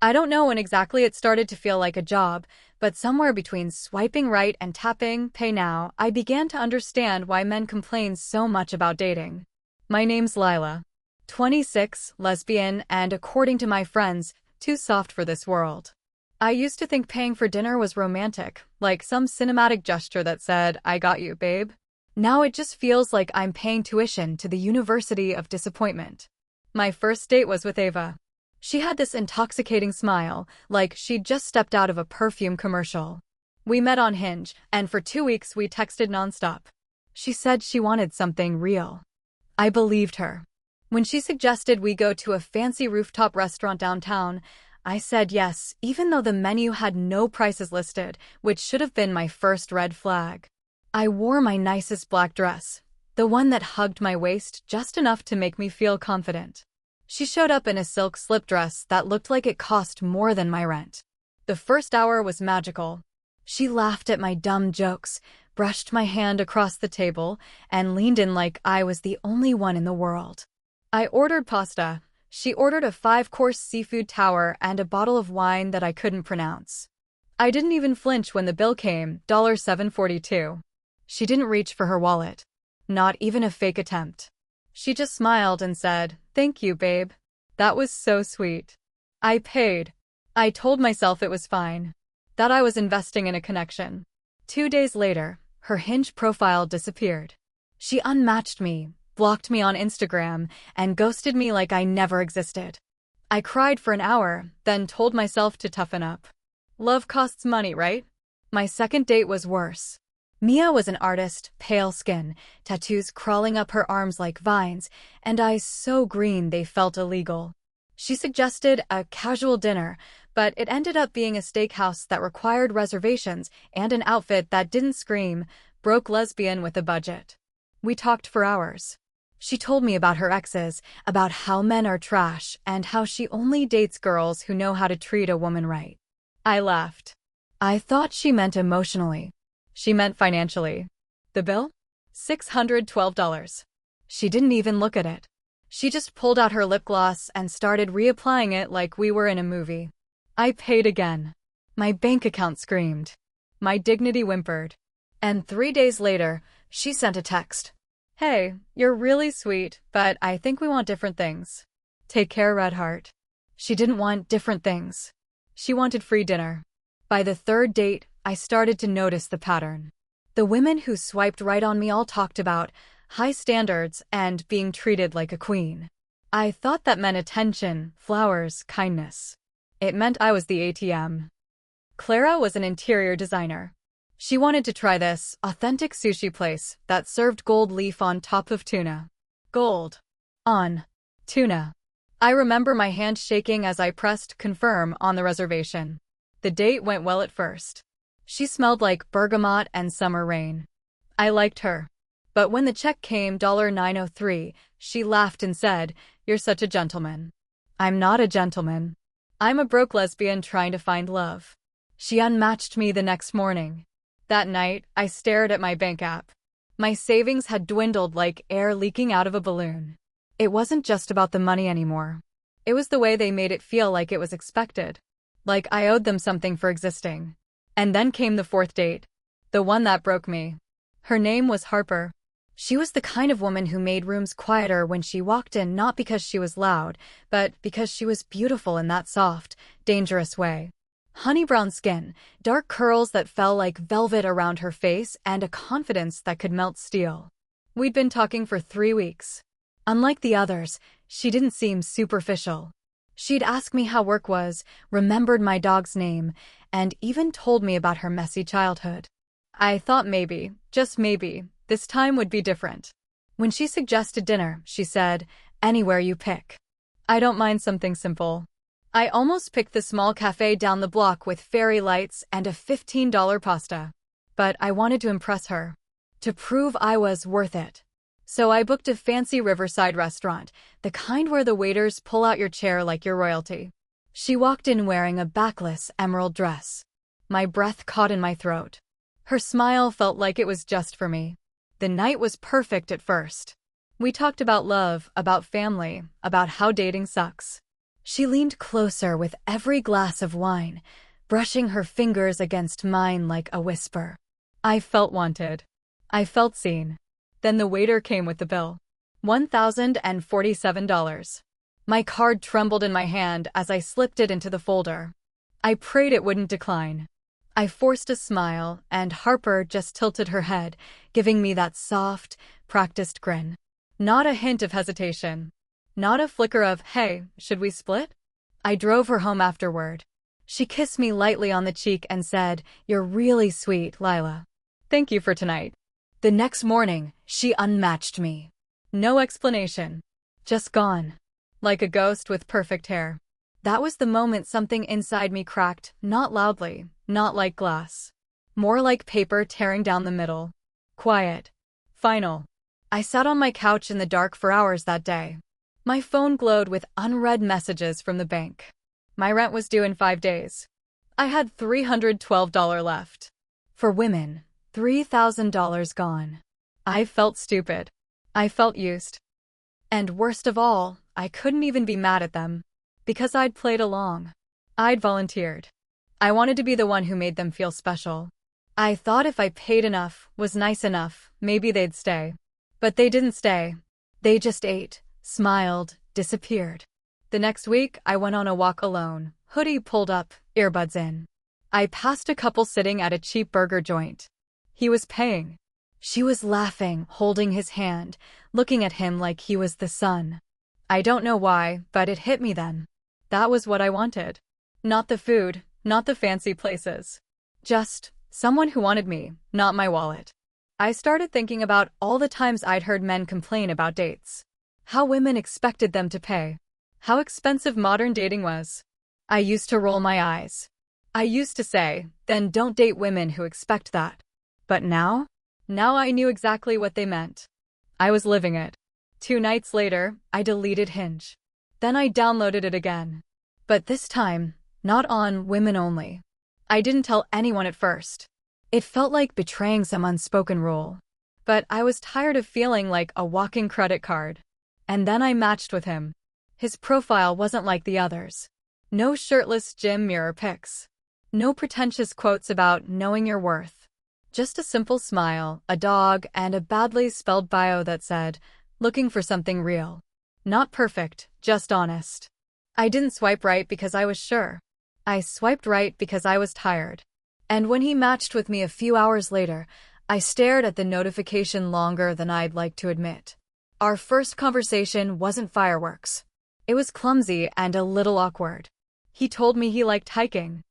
I don't know when exactly it started to feel like a job, but somewhere between swiping right and tapping pay now, I began to understand why men complain so much about dating. My name's Lila. 26, lesbian, and according to my friends, too soft for this world. I used to think paying for dinner was romantic, like some cinematic gesture that said, I got you, babe. Now it just feels like I'm paying tuition to the University of Disappointment. My first date was with Ava. She had this intoxicating smile, like she'd just stepped out of a perfume commercial. We met on Hinge, and for 2 weeks we texted nonstop. She said she wanted something real. I believed her. When she suggested we go to a fancy rooftop restaurant downtown, I said yes, even though the menu had no prices listed, which should have been my first red flag. I wore my nicest black dress, the one that hugged my waist just enough to make me feel confident. She showed up in a silk slip dress that looked like it cost more than my rent. The first hour was magical. She laughed at my dumb jokes, brushed my hand across the table, and leaned in like I was the only one in the world. I ordered pasta. She ordered a 5-course seafood tower and a bottle of wine that I couldn't pronounce. I didn't even flinch when the bill came, $7.42. She didn't reach for her wallet. Not even a fake attempt. She just smiled and said, "Thank you, babe." That was so sweet. I paid. I told myself it was fine. That I was investing in a connection. 2 days later, her Hinge profile disappeared. She unmatched me, blocked me on Instagram, and ghosted me like I never existed. I cried for an hour, then told myself to toughen up. Love costs money, right? My second date was worse. Mia was an artist, pale skin, tattoos crawling up her arms like vines, and eyes so green they felt illegal. She suggested a casual dinner, but it ended up being a steakhouse that required reservations and an outfit that didn't scream, broke lesbian with a budget. We talked for hours. She told me about her exes, about how men are trash, and how she only dates girls who know how to treat a woman right. I laughed. I thought she meant emotionally. She meant financially. The bill? $612. She didn't even look at it. She just pulled out her lip gloss and started reapplying it like we were in a movie. I paid again. My bank account screamed. My dignity whimpered. And 3 days later, she sent a text. Hey, you're really sweet, but I think we want different things. Take care, Red Heart. She didn't want different things. She wanted free dinner. By the third date, I started to notice the pattern. The women who swiped right on me all talked about high standards and being treated like a queen. I thought that meant attention, flowers, kindness. It meant I was the ATM. Clara was an interior designer. She wanted to try this authentic sushi place that served gold leaf on top of tuna. Gold. On. Tuna. I remember my hand shaking as I pressed confirm on the reservation. The date went well at first. She smelled like bergamot and summer rain. I liked her. But when the check came $903, she laughed and said, "You're such a gentleman." I'm not a gentleman. I'm a broke lesbian trying to find love. She unmatched me the next morning. That night, I stared at my bank app. My savings had dwindled like air leaking out of a balloon. It wasn't just about the money anymore. It was the way they made it feel like it was expected. Like I owed them something for existing. And then came the fourth date. The one that broke me. Her name was Harper. She was the kind of woman who made rooms quieter when she walked in, not because she was loud, but because she was beautiful in that soft, dangerous way. Honey brown skin, dark curls that fell like velvet around her face, and a confidence that could melt steel. We'd been talking for 3 weeks. Unlike the others, she didn't seem superficial. She'd ask me how work was, remembered my dog's name, and even told me about her messy childhood. I thought maybe, just maybe, this time would be different. When she suggested dinner, she said, "Anywhere you pick. I don't mind something simple." I almost picked the small cafe down the block with fairy lights and a $15 pasta. But I wanted to impress her. To prove I was worth it. So I booked a fancy riverside restaurant, the kind where the waiters pull out your chair like you're royalty. She walked in wearing a backless emerald dress. My breath caught in my throat. Her smile felt like it was just for me. The night was perfect at first. We talked about love, about family, about how dating sucks. She leaned closer with every glass of wine, brushing her fingers against mine like a whisper. I felt wanted. I felt seen. Then the waiter came with the bill. $1,047. My card trembled in my hand as I slipped it into the folder. I prayed it wouldn't decline. I forced a smile, and Harper just tilted her head, giving me that soft, practiced grin. Not a hint of hesitation. Not a flicker of, hey, should we split? I drove her home afterward. She kissed me lightly on the cheek and said, "You're really sweet, Lila. Thank you for tonight." The next morning, she unmatched me. No explanation. Just gone. Like a ghost with perfect hair. That was the moment something inside me cracked, not loudly, not like glass. More like paper tearing down the middle. Quiet. Final. I sat on my couch in the dark for hours that day. My phone glowed with unread messages from the bank. My rent was due in 5 days. I had $312 left. For women, $3,000 gone. I felt stupid. I felt used. And worst of all, I couldn't even be mad at them. Because I'd played along. I'd volunteered. I wanted to be the one who made them feel special. I thought if I paid enough, was nice enough, maybe they'd stay. But they didn't stay. They just ate, smiled, disappeared. The next week, I went on a walk alone, hoodie pulled up, earbuds in. I passed a couple sitting at a cheap burger joint. He was paying. She was laughing, holding his hand, looking at him like he was the sun. I don't know why, but it hit me then. That was what I wanted. Not the food, not the fancy places. Just someone who wanted me, not my wallet. I started thinking about all the times I'd heard men complain about dates. How women expected them to pay. How expensive modern dating was. I used to roll my eyes. I used to say, then don't date women who expect that. But now? Now I knew exactly what they meant. I was living it. 2 nights later, I deleted Hinge. Then I downloaded it again. But this time, not on Women Only. I didn't tell anyone at first. It felt like betraying some unspoken rule. But I was tired of feeling like a walking credit card. And then I matched with him. His profile wasn't like the others. No shirtless gym mirror pics. No pretentious quotes about knowing your worth. Just a simple smile, a dog, and a badly spelled bio that said, "Looking for something real." Not perfect, just honest. I didn't swipe right because I was sure. I swiped right because I was tired. And when he matched with me a few hours later, I stared at the notification longer than I'd like to admit. Our first conversation wasn't fireworks. It was clumsy and a little awkward. He told me he liked hiking.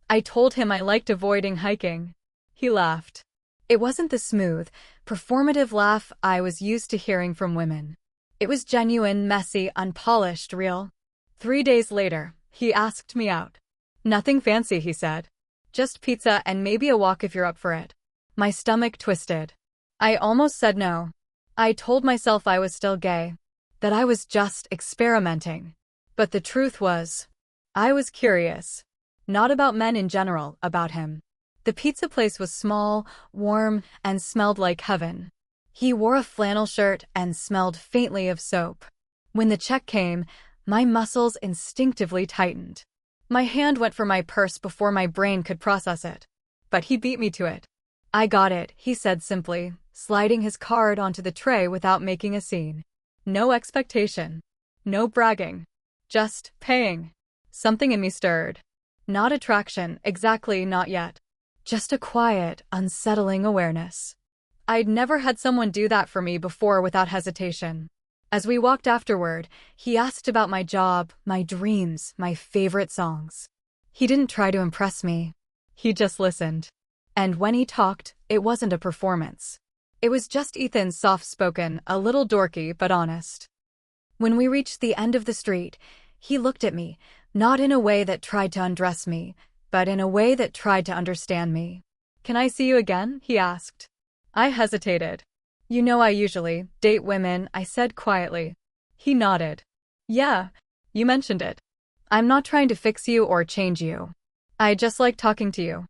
I told him I liked avoiding hiking. He laughed. It wasn't the smooth, performative laugh I was used to hearing from women. It was genuine, messy, unpolished, real. 3 days later, he asked me out. Nothing fancy, he said. Just pizza and maybe a walk if you're up for it. My stomach twisted. I almost said no. I told myself I was still gay. That I was just experimenting. But the truth was, I was curious. Not about men in general, about him. The pizza place was small, warm, and smelled like heaven. He wore a flannel shirt and smelled faintly of soap. When the check came, my muscles instinctively tightened. My hand went for my purse before my brain could process it. But he beat me to it. "I got it," he said simply, sliding his card onto the tray without making a scene. No expectation. No bragging. Just paying. Something in me stirred. Not attraction, exactly, not yet. Just a quiet, unsettling awareness. I'd never had someone do that for me before without hesitation. As we walked afterward, he asked about my job, my dreams, my favorite songs. He didn't try to impress me. He just listened. And when he talked, it wasn't a performance. It was just Ethan, soft-spoken, a little dorky but honest. When we reached the end of the street, he looked at me, not in a way that tried to undress me, but in a way that tried to understand me. "Can I see you again?" he asked. I hesitated. "You know I usually date women," I said quietly. He nodded. "Yeah, you mentioned it. I'm not trying to fix you or change you. I just like talking to you."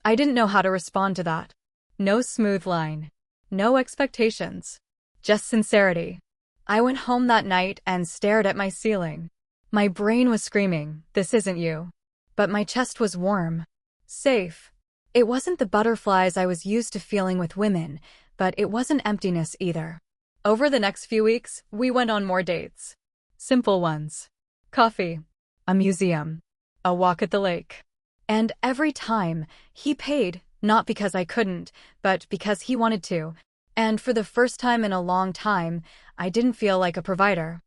I didn't know how to respond to that. No smooth line. No expectations. Just sincerity. I went home that night and stared at my ceiling. My brain was screaming, "This isn't you." But my chest was warm. Safe. It wasn't the butterflies I was used to feeling with women, but it wasn't emptiness either. Over the next few weeks, we went on more dates. Simple ones. Coffee. A museum. A walk at the lake. And every time, he paid, not because I couldn't, but because he wanted to. And for the first time in a long time, I didn't feel like a provider.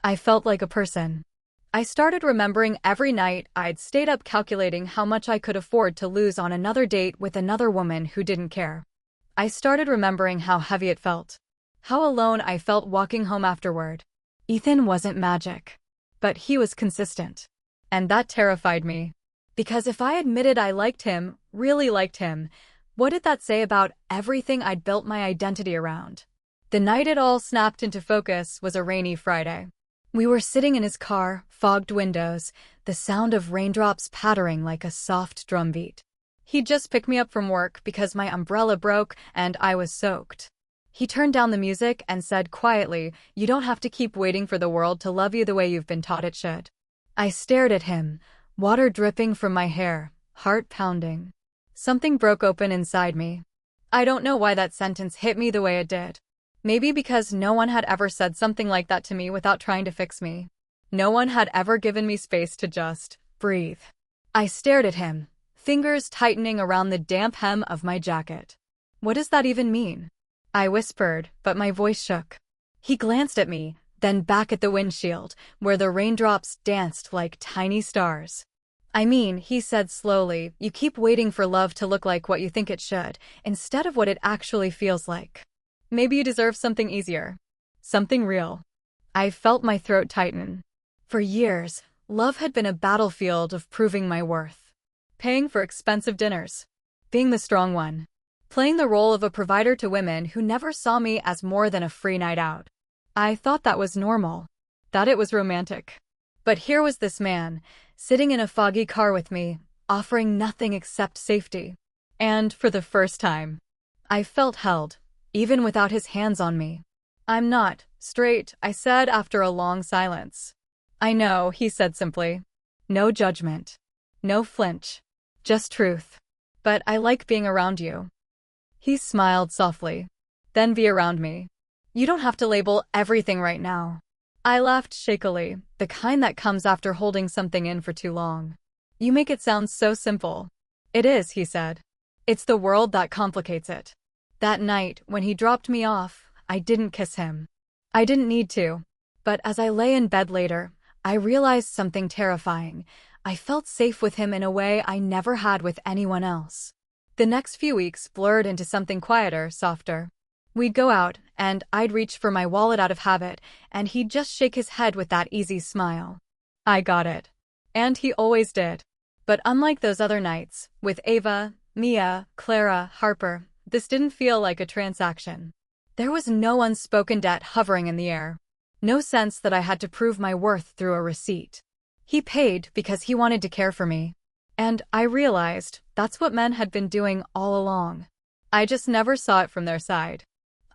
I felt like a person. I started remembering every night I'd stayed up calculating how much I could afford to lose on another date with another woman who didn't care. I started remembering how heavy it felt. How alone I felt walking home afterward. Ethan wasn't magic. But he was consistent. And that terrified me. Because if I admitted I liked him, really liked him, what did that say about everything I'd built my identity around? The night it all snapped into focus was a rainy Friday. We were sitting in his car, fogged windows, the sound of raindrops pattering like a soft drumbeat. He'd just picked me up from work because my umbrella broke and I was soaked. He turned down the music and said quietly, "You don't have to keep waiting for the world to love you the way you've been taught it should." I stared at him, water dripping from my hair, heart pounding. Something broke open inside me. I don't know why that sentence hit me the way it did. Maybe because no one had ever said something like that to me without trying to fix me. No one had ever given me space to just breathe. I stared at him, fingers tightening around the damp hem of my jacket. "What does that even mean?" I whispered, but my voice shook. He glanced at me, then back at the windshield, where the raindrops danced like tiny stars. "I mean," he said slowly, "you keep waiting for love to look like what you think it should, instead of what it actually feels like. Maybe you deserve something easier. Something real." I felt my throat tighten. For years, love had been a battlefield of proving my worth. Paying for expensive dinners. Being the strong one. Playing the role of a provider to women who never saw me as more than a free night out. I thought that was normal. That it was romantic. But here was this man, sitting in a foggy car with me, offering nothing except safety. And for the first time, I felt held, even without his hands on me. "I'm not straight," I said after a long silence. "I know," he said simply. No judgment. No flinch. Just truth. "But I like being around you." He smiled softly. "Then be around me. You don't have to label everything right now." I laughed shakily, the kind that comes after holding something in for too long. "You make it sound so simple." "It is," he said. "It's the world that complicates it." That night, when he dropped me off, I didn't kiss him. I didn't need to. But as I lay in bed later, I realized something terrifying. I felt safe with him in a way I never had with anyone else. The next few weeks blurred into something quieter, softer. We'd go out, and I'd reach for my wallet out of habit, and he'd just shake his head with that easy smile. I got it. And he always did. But unlike those other nights, with Ava, Mia, Clara, Harper, this didn't feel like a transaction. There was no unspoken debt hovering in the air. No sense that I had to prove my worth through a receipt. He paid because he wanted to care for me. And I realized that's what men had been doing all along. I just never saw it from their side.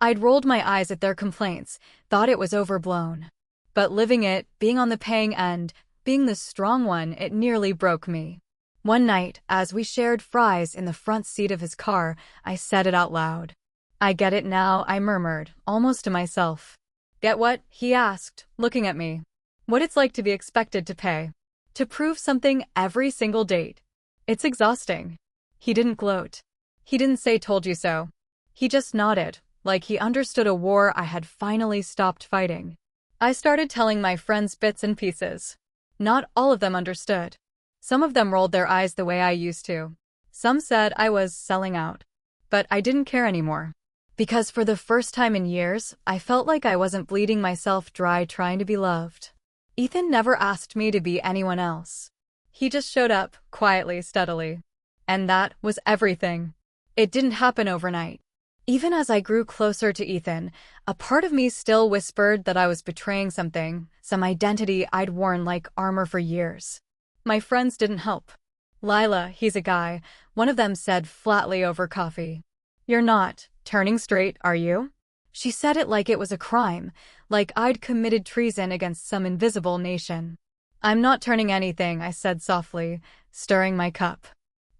I'd rolled my eyes at their complaints, thought it was overblown. But living it, being on the paying end, being the strong one, it nearly broke me. One night, as we shared fries in the front seat of his car, I said it out loud. "I get it now," I murmured, almost to myself. "Get what?" he asked, looking at me. "What it's like to be expected to pay. To prove something every single date. It's exhausting." He didn't gloat. He didn't say "told you so." He just nodded, like he understood a war I had finally stopped fighting. I started telling my friends bits and pieces. Not all of them understood. Some of them rolled their eyes the way I used to. Some said I was selling out. But I didn't care anymore. Because for the first time in years, I felt like I wasn't bleeding myself dry trying to be loved. Ethan never asked me to be anyone else. He just showed up, quietly, steadily. And that was everything. It didn't happen overnight. Even as I grew closer to Ethan, a part of me still whispered that I was betraying something, some identity I'd worn like armor for years. My friends didn't help. "Lila, he's a guy," one of them said flatly over coffee. "You're not turning straight, are you?" She said it like it was a crime, like I'd committed treason against some invisible nation. I'm not turning anything, I said softly, stirring my cup.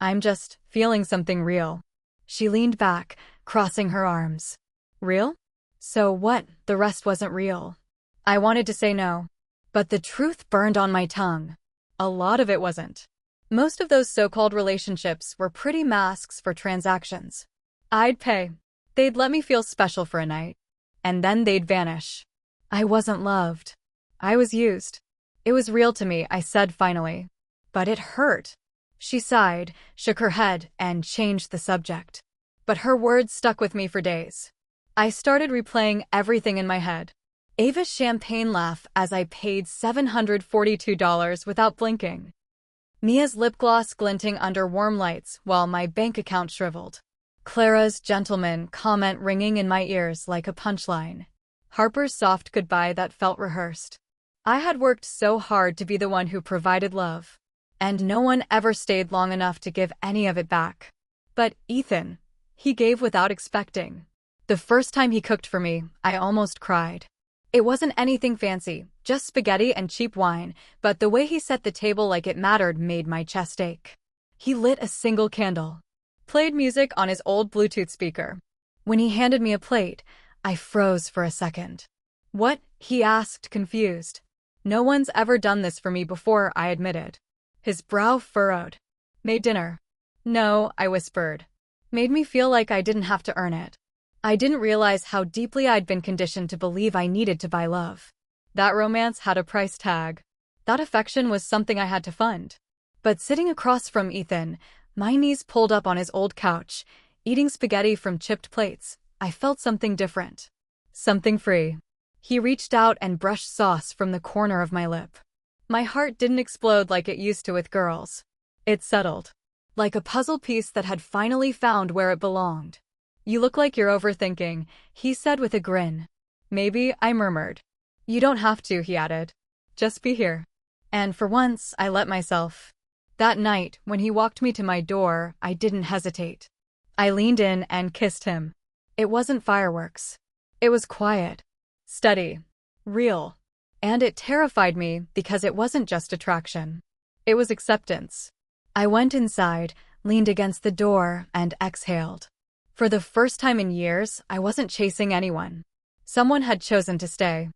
I'm just feeling something real. She leaned back, crossing her arms. Real? So what? The rest wasn't real. I wanted to say no, but the truth burned on my tongue. A lot of it wasn't. Most of those so-called relationships were pretty masks for transactions. I'd pay. They'd let me feel special for a night. And then they'd vanish. I wasn't loved. I was used. It was real to me, I said finally. But it hurt. She sighed, shook her head, and changed the subject. But her words stuck with me for days. I started replaying everything in my head. Ava's champagne laugh as I paid $742 without blinking. Mia's lip gloss glinting under warm lights while my bank account shriveled. Clara's gentleman comment ringing in my ears like a punchline. Harper's soft goodbye that felt rehearsed. I had worked so hard to be the one who provided love. And no one ever stayed long enough to give any of it back. But Ethan, he gave without expecting. The first time he cooked for me, I almost cried. It wasn't anything fancy, just spaghetti and cheap wine, but the way he set the table like it mattered made my chest ache. He lit a single candle, played music on his old Bluetooth speaker. When he handed me a plate, I froze for a second. What? He asked, confused. No one's ever done this for me before, I admitted. His brow furrowed. Made dinner. No, I whispered. Made me feel like I didn't have to earn it. I didn't realize how deeply I'd been conditioned to believe I needed to buy love. That romance had a price tag. That affection was something I had to fund. But sitting across from Ethan, my knees pulled up on his old couch, eating spaghetti from chipped plates, I felt something different. Something free. He reached out and brushed sauce from the corner of my lip. My heart didn't explode like it used to with girls. It settled. Like a puzzle piece that had finally found where it belonged. You look like you're overthinking, he said with a grin. Maybe, I murmured. You don't have to, he added. Just be here. And for once, I let myself. That night, when he walked me to my door, I didn't hesitate. I leaned in and kissed him. It wasn't fireworks. It was quiet. Steady. Real. And it terrified me because it wasn't just attraction. It was acceptance. I went inside, leaned against the door, and exhaled. For the first time in years, I wasn't chasing anyone. Someone had chosen to stay.